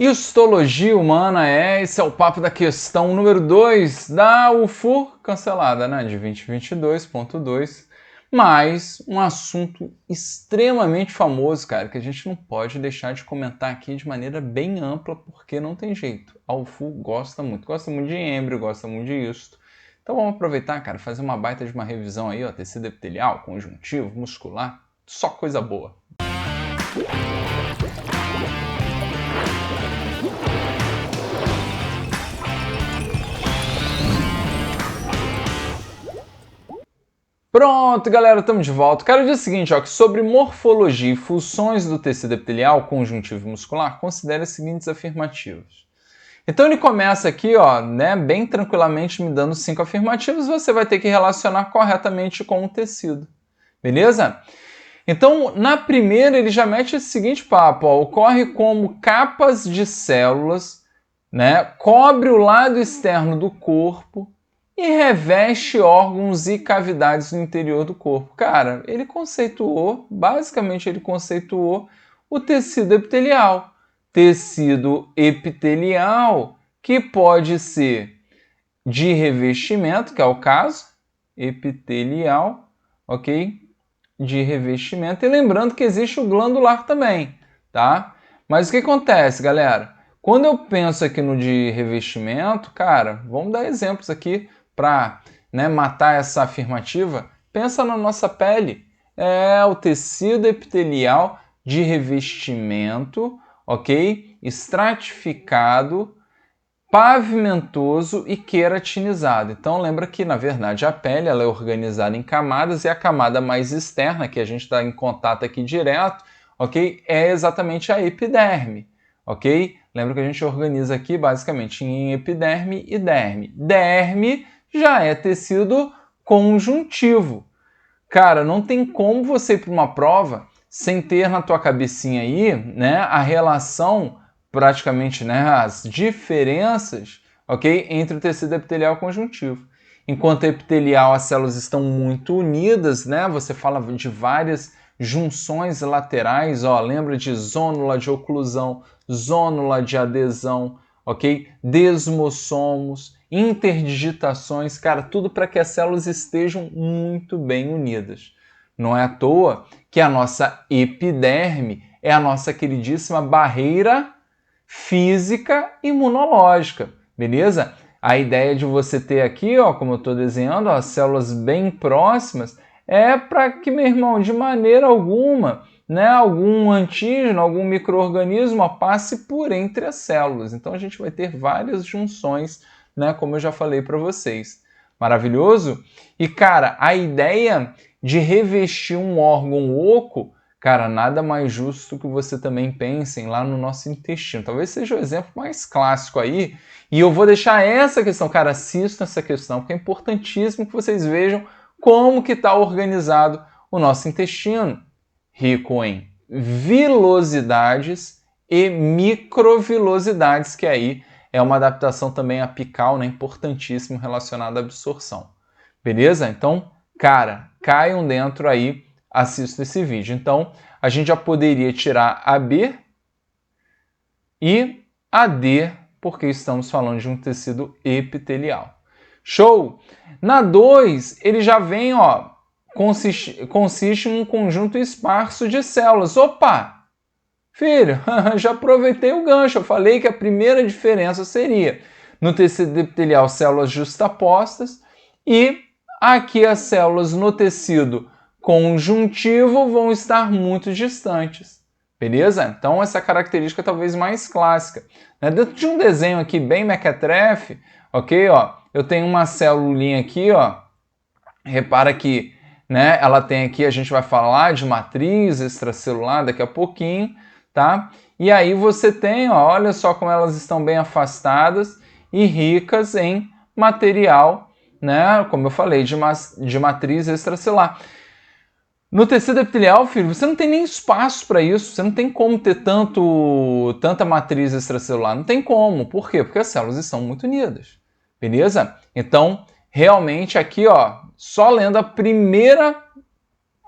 Histologia humana esse é o papo da questão número 2 da UFU cancelada, né, de 2022.2, mas um assunto extremamente famoso, cara, que a gente não pode deixar de comentar aqui de maneira bem ampla, porque não tem jeito. A UFU gosta muito de êmbrio, gosta muito de histo. Então vamos aproveitar, cara, fazer uma baita de uma revisão aí, ó, tecido epitelial, conjuntivo, muscular, só coisa boa. Pronto, galera, estamos de volta. Quero dizer o seguinte, ó, que sobre morfologia e funções do tecido epitelial, conjuntivo e muscular, considere as seguintes afirmativas. Então ele começa aqui, ó, né, bem tranquilamente me dando 5 afirmativas, você vai ter que relacionar corretamente com o tecido, beleza? Então, na primeira ele já mete esse seguinte papo, ó, ocorre como capas de células, né, cobre o lado externo do corpo, e reveste órgãos e cavidades no interior do corpo. Cara, basicamente ele conceituou o tecido epitelial. Tecido epitelial que pode ser de revestimento, que é o caso, epitelial, ok? De revestimento. E lembrando que existe o glandular também, tá? Mas o que acontece, galera? Quando eu penso aqui no de revestimento, cara, vamos dar exemplos aqui para, né, matar essa afirmativa. Pensa na nossa pele. É o tecido epitelial de revestimento, ok? Estratificado, pavimentoso e queratinizado. Então lembra que, na verdade, a pele ela é organizada em camadas e a camada mais externa, que a gente está em contato aqui direto, ok? É exatamente a epiderme, ok? Lembra que a gente organiza aqui basicamente em epiderme e derme. Derme já é tecido conjuntivo. Cara, não tem como você ir para uma prova sem ter na tua cabecinha aí, né, a relação, praticamente, né, as diferenças, ok, entre o tecido epitelial e conjuntivo. Enquanto epitelial as células estão muito unidas, né, você fala de várias junções laterais, ó, lembra de zônula de oclusão, zônula de adesão, ok, desmossomos, interdigitações, cara, tudo para que as células estejam muito bem unidas. Não é à toa que a nossa epiderme é a nossa queridíssima barreira física imunológica, beleza? A ideia de você ter aqui, ó, como eu estou desenhando, ó, células bem próximas, é para que, meu irmão, de maneira alguma, né, algum antígeno, algum micro-organismo passe por entre as células. Então a gente vai ter várias junções, né, como eu já falei para vocês. Maravilhoso? E, cara, a ideia de revestir um órgão oco, cara, nada mais justo que você também pensem lá no nosso intestino. Talvez seja o exemplo mais clássico aí. E eu vou deixar essa questão, cara, assistam essa questão, porque é importantíssimo que vocês vejam como que está organizado o nosso intestino. Rico em vilosidades e microvilosidades, que aí é uma adaptação também apical, né, importantíssimo relacionada à absorção. Beleza? Então, cara, caiam dentro aí, assistam esse vídeo. Então, a gente já poderia tirar a B e a D, porque estamos falando de um tecido epitelial. Show? Na 2, ele já vem, ó, consiste em um conjunto esparso de células. Opa! Filho, já aproveitei o gancho. Eu falei que a primeira diferença seria no tecido epitelial células justapostas e aqui as células no tecido conjuntivo vão estar muito distantes. Beleza? Então essa característica talvez mais clássica. Dentro de um desenho aqui bem mequetrefe, ok? Ó, eu tenho uma celulinha aqui, ó. Repara que, né, ela tem aqui, a gente vai falar de matriz extracelular daqui a pouquinho, tá? E aí você tem, ó, olha só como elas estão bem afastadas e ricas em material, né, como eu falei, de matriz extracelular. No tecido epitelial, filho, você não tem nem espaço para isso, você não tem como ter tanta matriz extracelular, não tem como. Por quê? Porque as células estão muito unidas, beleza? Então, realmente aqui, ó, só lendo a primeira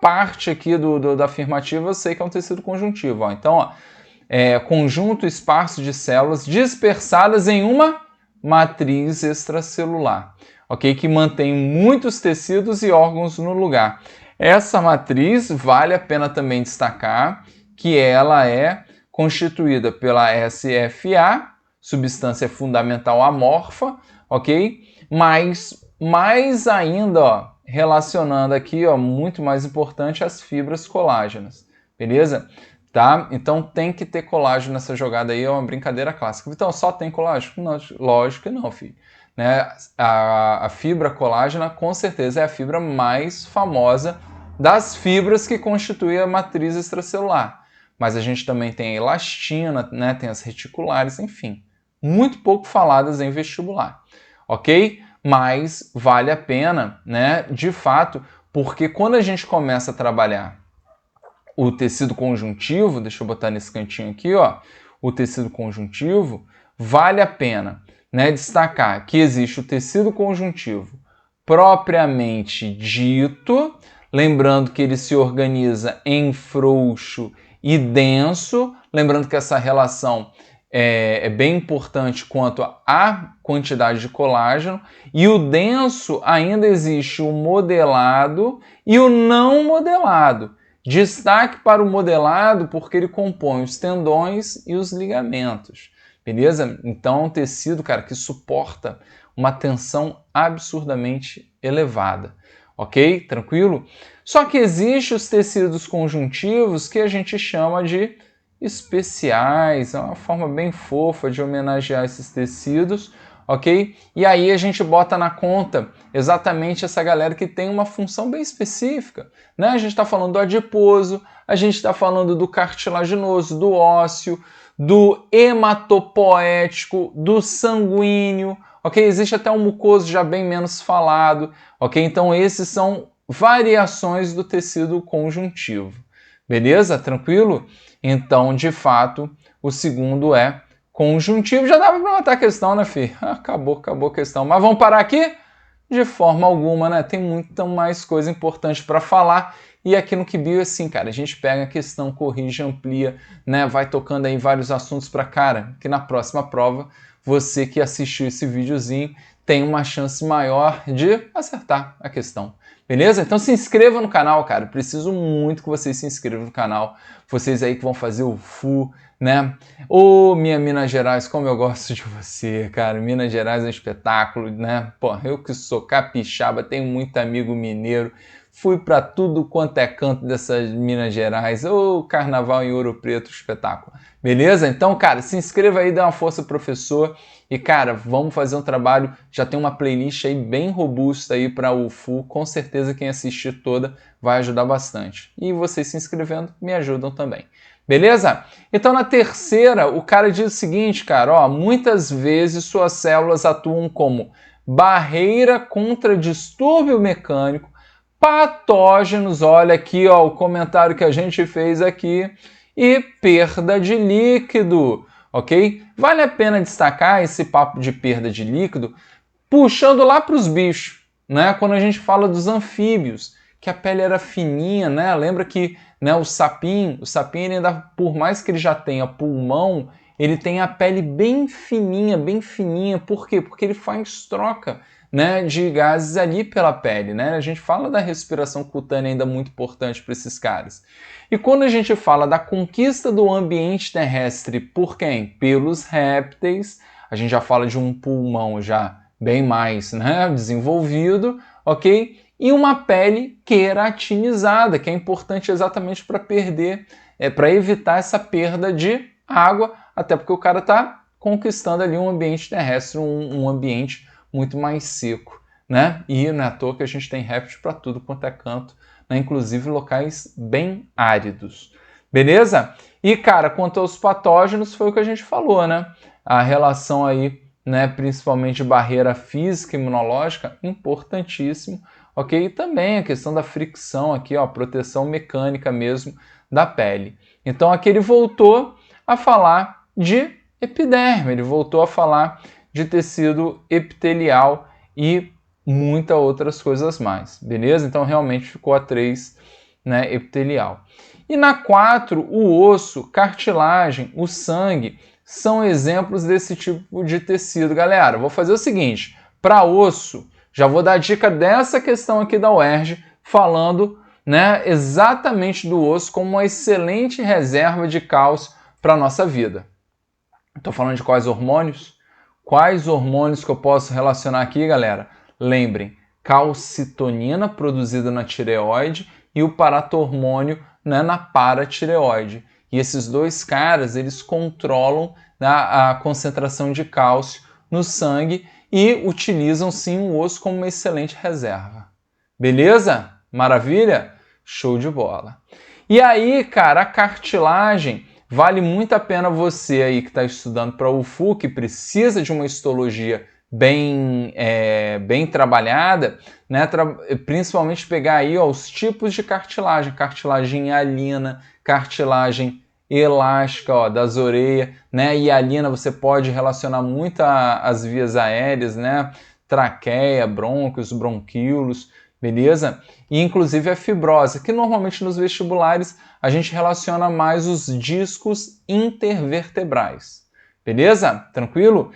parte aqui da afirmativa, eu sei que é um tecido conjuntivo. Ó. Então, ó, conjunto esparso de células dispersadas em uma matriz extracelular, ok? Que mantém muitos tecidos e órgãos no lugar. Essa matriz, vale a pena também destacar que ela é constituída pela SFA, substância fundamental amorfa, ok? Mas mais ainda, ó, relacionando aqui, ó, muito mais importante, as fibras colágenas, beleza? Tá? Então tem que ter colágeno nessa jogada aí, é uma brincadeira clássica. Então só tem colágeno? Não, lógico que não, filho. Né? A fibra colágena com certeza é a fibra mais famosa das fibras que constituem a matriz extracelular. Mas a gente também tem a elastina, né? Tem as reticulares, enfim. Muito pouco faladas em vestibular, ok? Mas vale a pena, né? De fato, porque quando a gente começa a trabalhar o tecido conjuntivo, deixa eu botar nesse cantinho aqui, ó, o tecido conjuntivo, vale a pena, né, destacar que existe o tecido conjuntivo propriamente dito, lembrando que ele se organiza em frouxo e denso, lembrando que essa relação é bem importante quanto à quantidade de colágeno, e o denso ainda existe o modelado e o não modelado. Destaque para o modelado porque ele compõe os tendões e os ligamentos, beleza? Então é um tecido, cara, que suporta uma tensão absurdamente elevada, ok? Tranquilo? Só que existem os tecidos conjuntivos que a gente chama de especiais, é uma forma bem fofa de homenagear esses tecidos, ok? E aí a gente bota na conta exatamente essa galera que tem uma função bem específica, né? A gente está falando do adiposo, a gente está falando do cartilaginoso, do ósseo, do hematopoético, do sanguíneo, ok? Existe até um mucoso já bem menos falado, ok? Então esses são variações do tecido conjuntivo, beleza? Tranquilo? Então, de fato, o segundo é conjuntivo. Já dava para matar a questão, né, filho? Acabou a questão. Mas vamos parar aqui? De forma alguma, né? Tem muita mais coisa importante para falar. E aqui no QBio, assim, cara, a gente pega a questão, corrige, amplia, né? Vai tocando aí vários assuntos para cara, que na próxima prova, você que assistiu esse videozinho tem uma chance maior de acertar a questão. Beleza? Então se inscreva no canal, cara. Preciso muito que vocês se inscrevam no canal. Vocês aí que vão fazer o FU, né? Ô, minha Minas Gerais, como eu gosto de você, cara. Minas Gerais é um espetáculo, né? Pô, eu que sou capixaba, tenho muito amigo mineiro. Fui para tudo quanto é canto dessas Minas Gerais. Ô, carnaval em Ouro Preto, espetáculo. Beleza? Então, cara, se inscreva aí, dá uma força, professor. E, cara, vamos fazer um trabalho. Já tem uma playlist aí bem robusta aí para o FU. Com certeza quem assistir toda vai ajudar bastante. E vocês se inscrevendo me ajudam também. Beleza? Então, na terceira, o cara diz o seguinte, cara, ó, muitas vezes suas células atuam como barreira contra distúrbio mecânico, patógenos, olha aqui, ó, o comentário que a gente fez aqui, e perda de líquido, ok? Vale a pena destacar esse papo de perda de líquido, puxando lá para os bichos, né? Quando a gente fala dos anfíbios, que a pele era fininha, né? Lembra que, né, o sapinho ele ainda, por mais que ele já tenha pulmão, ele tem a pele bem fininha, por quê? Porque ele faz troca, né, de gases ali pela pele, né? A gente fala da respiração cutânea ainda muito importante para esses caras. E quando a gente fala da conquista do ambiente terrestre por quem? Pelos répteis, a gente já fala de um pulmão já bem mais, né, desenvolvido, ok? E uma pele queratinizada, que é importante exatamente para para evitar essa perda de água, até porque o cara está conquistando ali um ambiente terrestre, um ambiente muito mais seco, né? E não é à toa que a gente tem réptil para tudo quanto é canto, né? Inclusive locais bem áridos. Beleza? E, cara, quanto aos patógenos, foi o que a gente falou, né? A relação aí, né, principalmente barreira física e imunológica, importantíssimo, ok? E também a questão da fricção aqui, ó, proteção mecânica mesmo da pele. Então aqui ele voltou a falar de epiderme, ele voltou a falar de tecido epitelial e muitas outras coisas mais, beleza? Então realmente ficou a 3, né, epitelial. E na 4, o osso, cartilagem, o sangue, são exemplos desse tipo de tecido. Galera, vou fazer o seguinte, para osso, já vou dar a dica dessa questão aqui da UERJ, falando, né, exatamente do osso como uma excelente reserva de cálcio para a nossa vida. Estou falando de quais hormônios? Quais hormônios que eu posso relacionar aqui, galera? Lembrem, calcitonina produzida na tireoide e o paratormônio, né, na paratireoide. E esses dois caras, eles controlam, né, a concentração de cálcio no sangue e utilizam sim o osso como uma excelente reserva. Beleza? Maravilha? Show de bola. E aí, cara, a cartilagem, vale muito a pena você aí que está estudando para o UFU, que precisa de uma histologia bem trabalhada, né? Principalmente pegar aí, ó, os tipos de cartilagem, cartilagem hialina, cartilagem elástica, ó, das orelhas, né? Hialina você pode relacionar muito às vias aéreas, né? Traqueia, brônquios, bronquíolos, beleza? E inclusive a fibrose, que normalmente nos vestibulares a gente relaciona mais os discos intervertebrais. Beleza? Tranquilo?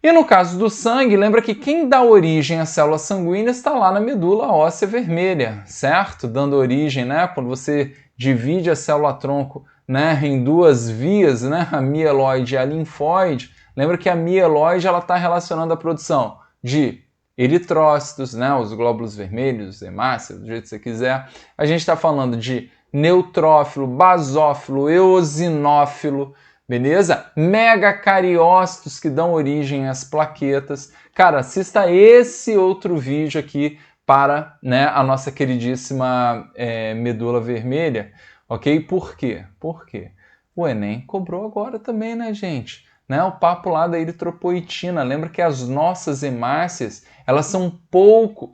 E no caso do sangue, lembra que quem dá origem à célula sanguínea está lá na medula óssea vermelha, certo? Dando origem, né? Quando você divide a célula-tronco, né, em duas vias, né, a mieloide e a linfóide, lembra que a mieloide está relacionando a produção de eritrócitos, né, os glóbulos vermelhos, os hemácias, do jeito que você quiser. A gente está falando de neutrófilo, basófilo, eosinófilo, beleza? Megacariócitos que dão origem às plaquetas. Cara, assista esse outro vídeo aqui para, né, a nossa queridíssima medula vermelha, ok? Por quê? Por quê? O Enem cobrou agora também, né, gente? Né, o papo lá da eritropoetina. Lembra que as nossas hemácias, elas são pouco...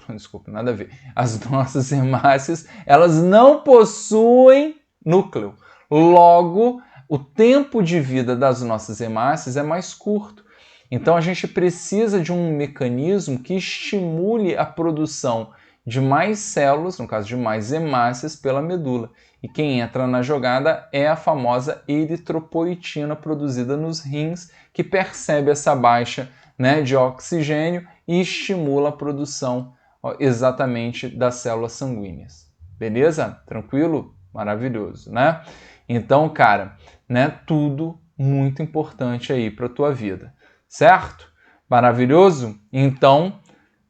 Desculpa, nada a ver. As nossas hemácias, elas não possuem núcleo. Logo, o tempo de vida das nossas hemácias é mais curto. Então a gente precisa de um mecanismo que estimule a produção de mais células, no caso de mais hemácias, pela medula. E quem entra na jogada é a famosa eritropoetina produzida nos rins, que percebe essa baixa, né, de oxigênio e estimula a produção, ó, exatamente das células sanguíneas. Beleza? Tranquilo? Maravilhoso, né? Então, cara, né, tudo muito importante aí para a tua vida, certo? Maravilhoso? Então,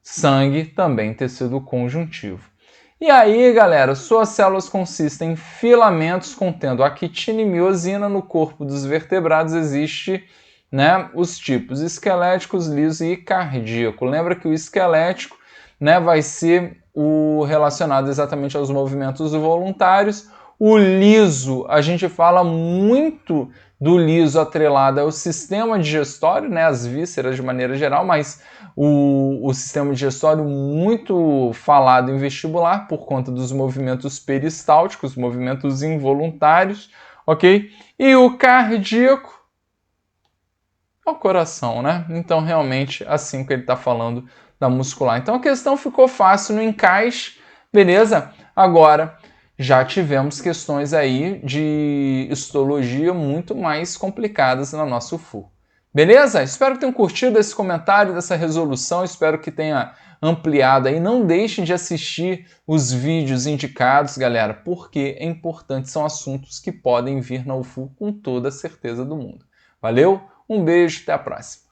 sangue também tecido conjuntivo. E aí, galera, suas células consistem em filamentos contendo actina e miosina. No corpo dos vertebrados existe, né, os tipos esqueléticos, liso e cardíaco. Lembra que o esquelético, né, vai ser o relacionado exatamente aos movimentos voluntários. O liso, a gente fala muito do liso atrelado ao sistema digestório, né, as vísceras de maneira geral, mas o sistema digestório muito falado em vestibular por conta dos movimentos peristálticos, movimentos involuntários, ok? E o cardíaco é o coração, né? Então, realmente, assim que ele está falando da muscular. Então, a questão ficou fácil no encaixe, beleza? Agora, já tivemos questões aí de histologia muito mais complicadas na nossa UFU. Beleza? Espero que tenham curtido esse comentário, dessa resolução, espero que tenha ampliado aí. Não deixem de assistir os vídeos indicados, galera, porque é importante, são assuntos que podem vir na UFU com toda a certeza do mundo. Valeu, um beijo, até a próxima.